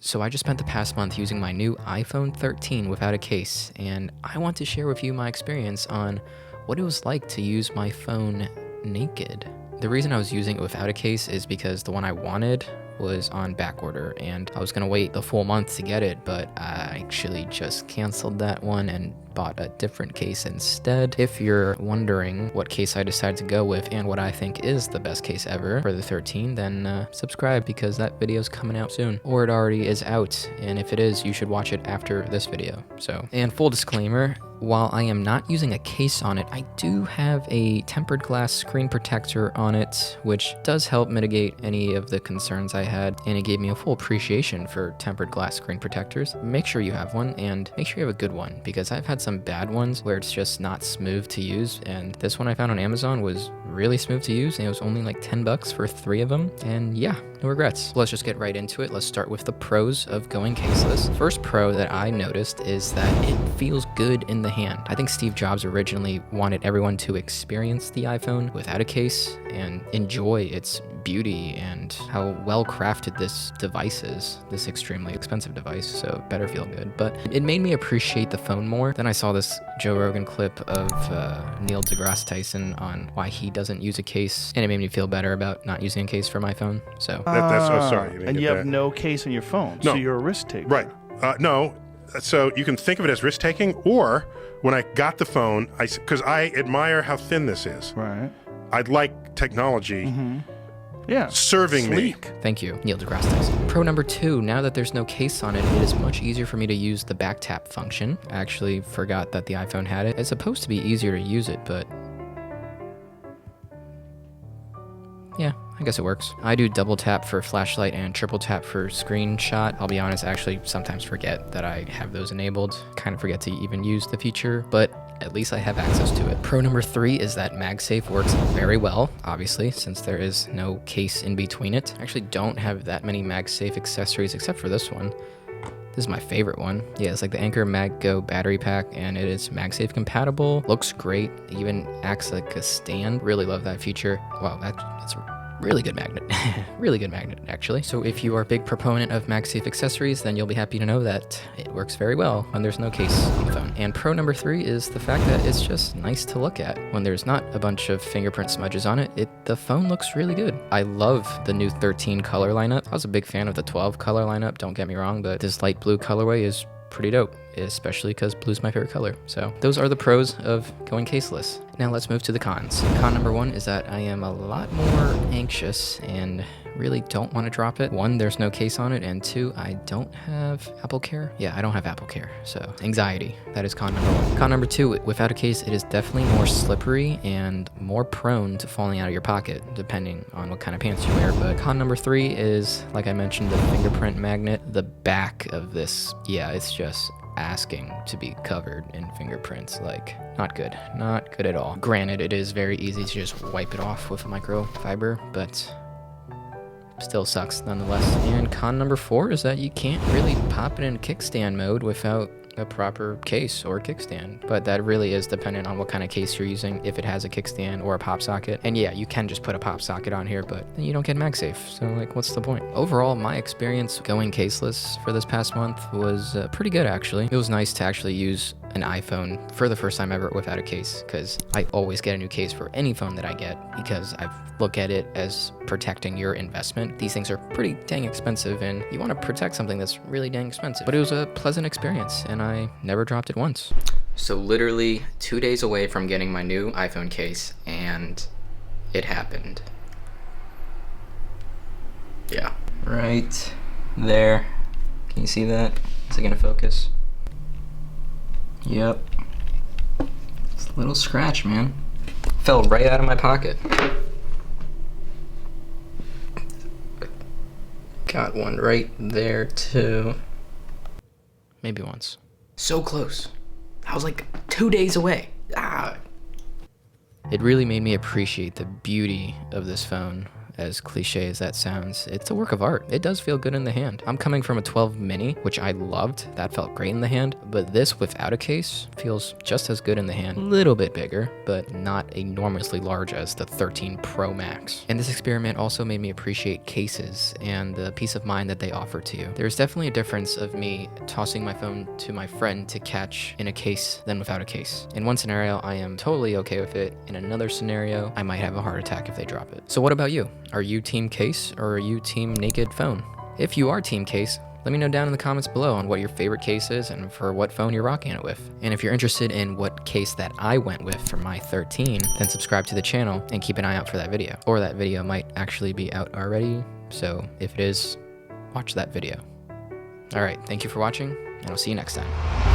So I just spent the past month using my new iPhone 13 without a case, and I want to share with you my experience on what it was like to use my phone naked. The reason I was using it without a case is because the one I wanted was on back order, and I was gonna wait the full month to get it, but I actually just canceled that one and bought a different case instead. If you're wondering what case I decided to go with and what I think is the best case ever for the 13, then subscribe because that video's coming out soon. Or it already is out, and if it is, you should watch it after this video. And full disclaimer, while I am not using a case on it, I do have a tempered glass screen protector on it, which does help mitigate any of the concerns I had, and it gave me a full appreciation for tempered glass screen protectors. Make sure you have one, and make sure you have a good one, because I've had some bad ones where it's just not smooth to use, and this one I found on Amazon was really smooth to use, and it was only like 10 bucks for 3 of them, and yeah, no regrets. Let's just get right into it. Let's start with the pros of going caseless. First pro that I noticed is that it feels good in the hand. I think Steve Jobs originally wanted everyone to experience the iPhone without a case and enjoy its beauty and how well crafted this device is, this extremely expensive device, so it better feel good. But it made me appreciate the phone more. Then I saw this Joe Rogan clip of Neil deGrasse Tyson on why he doesn't use a case, and it made me feel better about not using a case for my phone. So sorry. And you have no case on your phone, so you're a risk taker. Right. No. So you can think of it as risk taking, or when I got the phone, because I admire how thin this is. Right. I'd like technology. Mm-hmm. Yeah. Serving Sleek. me. Thank you, Neil deGrasse Tyson. Pro number 2, now that there's no case on it, it is much easier for me to use the back tap function. I actually forgot that the iPhone had it. It's supposed to be easier to use it, but yeah, I guess it works. I do double tap for flashlight and triple tap for screenshot. I'll be honest, I actually sometimes forget that I have those enabled. Kind of forget to even use the feature, but at least I have access to it. Pro number 3 is that MagSafe works very well, obviously, since there is no case in between it. I actually don't have that many MagSafe accessories except for this one. This is my favorite one. Yeah, it's like the Anker Mag Go battery pack, and it is MagSafe compatible. Looks great, even acts like a stand. Really love that feature. Wow, that's a really good magnet. Really good magnet, actually. So if you are a big proponent of MagSafe accessories, then you'll be happy to know that it works very well when there's no case on the phone. And pro number 3 is the fact that it's just nice to look at. When there's not a bunch of fingerprint smudges on it, the phone looks really good. I love the new 13 color lineup. I was a big fan of the 12 color lineup, don't get me wrong, but this light blue colorway is pretty dope, especially because blue's my favorite color. So those are the pros of going caseless. Now let's move to the cons. Con number 1 is that I am a lot more anxious and really don't want to drop it. 1, there's no case on it, and 2, I don't have Apple Care. Yeah, I don't have Apple Care, so anxiety. That is con number 1. Con number 2, without a case, it is definitely more slippery and more prone to falling out of your pocket, depending on what kind of pants you wear. But con number 3 is, like I mentioned, the fingerprint magnet. The back of this, yeah, it's just asking to be covered in fingerprints. Like, not good at all. Granted, it is very easy to just wipe it off with a microfiber, but still sucks nonetheless. And con number 4 is that you can't really pop it in kickstand mode without a proper case or kickstand, but that really is dependent on what kind of case you're using, if it has a kickstand or a pop socket. And yeah, you can just put a pop socket on here, but then you don't get MagSafe, so like, what's the point? Overall, my experience going caseless for this past month was pretty good, actually. It was nice to actually use an iPhone for the first time ever without a case, because I always get a new case for any phone that I get, because I look at it as protecting your investment. These things are pretty dang expensive, and you want to protect something that's really dang expensive. But it was a pleasant experience, and I never dropped it once. So literally 2 days away from getting my new iPhone case, and it happened. Yeah. Right there. Can you see that? Is it gonna focus? Yep. It's a little scratch, man. Fell right out of my pocket. Got one right there, too. Maybe once. So close. I was like 2 days away. Ah. It really made me appreciate the beauty of this phone, as cliche as that sounds, it's a work of art. It does feel good in the hand. I'm coming from a 12 mini, which I loved. That felt great in the hand, but this without a case feels just as good in the hand. A little bit bigger, but not enormously large as the 13 Pro Max. And this experiment also made me appreciate cases and the peace of mind that they offer to you. There's definitely a difference of me tossing my phone to my friend to catch in a case than without a case. In one scenario, I am totally okay with it. In another scenario, I might have a heart attack if they drop it. So what about you? Are you team case or are you team naked phone? If you are team case, let me know down in the comments below on what your favorite case is and for what phone you're rocking it with. And if you're interested in what case that I went with for my 13, then subscribe to the channel and keep an eye out for that video. Or that video might actually be out already, so if it is, watch that video. Alright, thank you for watching, and I'll see you next time.